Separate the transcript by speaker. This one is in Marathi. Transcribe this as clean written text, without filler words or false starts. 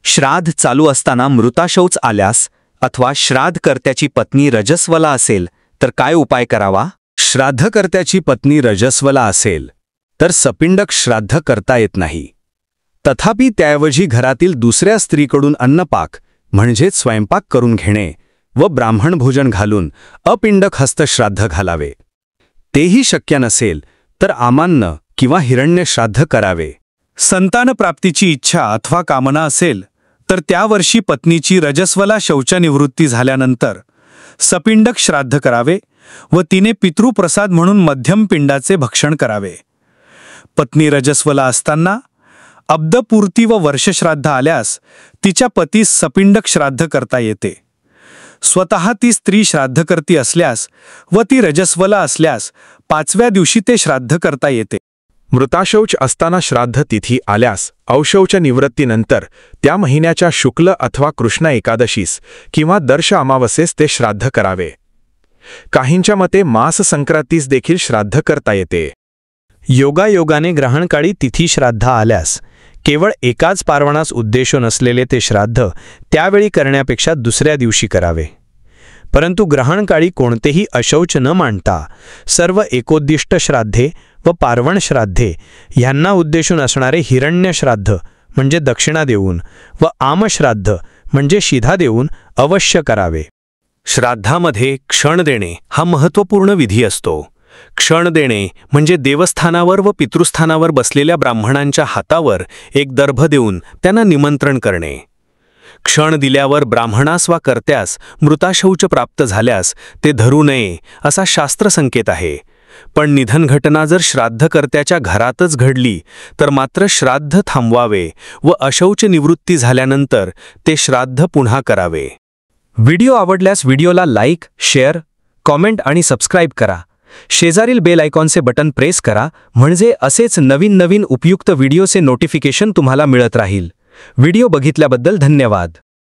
Speaker 1: श्राद्ध चालू असताना मृताशौच आल्यास अथवा श्राद्धकर्त्याची पत्नी रजस्वला असेल तर काय उपाय करावा?
Speaker 2: श्राद्धकर्त्याची पत्नी रजस्वला असेल तर सपिंडक श्राद्ध करता येत नाही. तथापि त्याऐवजी घरातील दुसऱ्या स्त्रीकडून अन्नपाक म्हणजेच स्वयंपाक करून घेणे व ब्राह्मण भोजन घालून अपिंडक हस्तश्राद्ध घालावे. तेही शक्य नसेल तर आमान्न किंवा हिरण्य श्राद्ध करावे.
Speaker 3: संतानप्राप्तीची इच्छा अथवा कामना असेल तर त्या वर्षी पत्नीची रजस्वला शौचनिवृत्ती झाल्यानंतर सपिंडक श्राद्ध करावे व तिने पितृप्रसाद म्हणून मध्यम पिंडाचे भक्षण करावे. पत्नी रजस्वला असताना अब्दपूर्ती व वर्षश्राद्ध आल्यास तिच्या पतीस सपिंडक श्राद्ध करता येते. स्वतः ती स्त्री श्राद्धकर्ती असल्यास व ती रजस्वला असल्यास 5व्या दिवशी ते श्राद्ध करता येते.
Speaker 4: मृताशौच असताना श्राद्ध तिथी आल्यास औशौच निवृत्तीनंतर त्या महिन्याच्या शुक्ल अथवा कृष्ण एकादशीस किंवा दर्श अमावस्येस ते श्राद्ध करावे. काहींच्या मते मास संक्रांतीस देखील श्राद्ध करता येते.
Speaker 5: योगायोगाने ग्रहणकाळी तिथी श्राद्ध आल्यास केवळ एकाच पार्वणास उद्देशून असलेले ते श्राद्ध त्यावेळी करण्यापेक्षा दुसऱ्या दिवशी करावे. परंतु ग्रहणकाळी कोणतेही अशौच न मांडता सर्व एकोद्दिष्ट श्राद्धे व पार्वण श्राद्धे ह्यांना उद्देशून असणारे हिरण्य श्राद्ध म्हणजे दक्षिणा देऊन व आमश्राद्ध म्हणजे शिधा देऊन अवश्य करावे.
Speaker 3: श्राद्धामध्ये क्षण देणे हा महत्त्वपूर्ण विधी असतो. क्षण देणे म्हणजे देवस्थानावर व पितृस्थानावर बसलेल्या ब्राह्मणांच्या हातावर एक दर्भ देऊन त्यांना निमंत्रण करणे. क्षण दिल्यावर ब्राह्मणास वा कर्त्यास मृताशौच प्राप्त झाल्यास ते धरू नये असा शास्त्रसंकेत आहे. पण निधन घटना जर श्राद्धकर्त्याच्या घरातच घडली तर मात्र श्राद्ध थांबवावे व अशौच निवृत्ती झाल्यानंतर ते श्राद्ध पुन्हा करावे.
Speaker 1: व्हिडिओ आवडल्यास व्हिडिओला लाईक, शेअर, कॉमेंट आणि सबस्क्राईब करा. शेजारील बेल आयकॉनचे बटन प्रेस करा म्हणजे असेच नवीन उपयुक्त व्हिडिओचे नोटिफिकेशन तुम्हाला मिळत राहील. व्हिडिओ बघितल्याबद्दल धन्यवाद.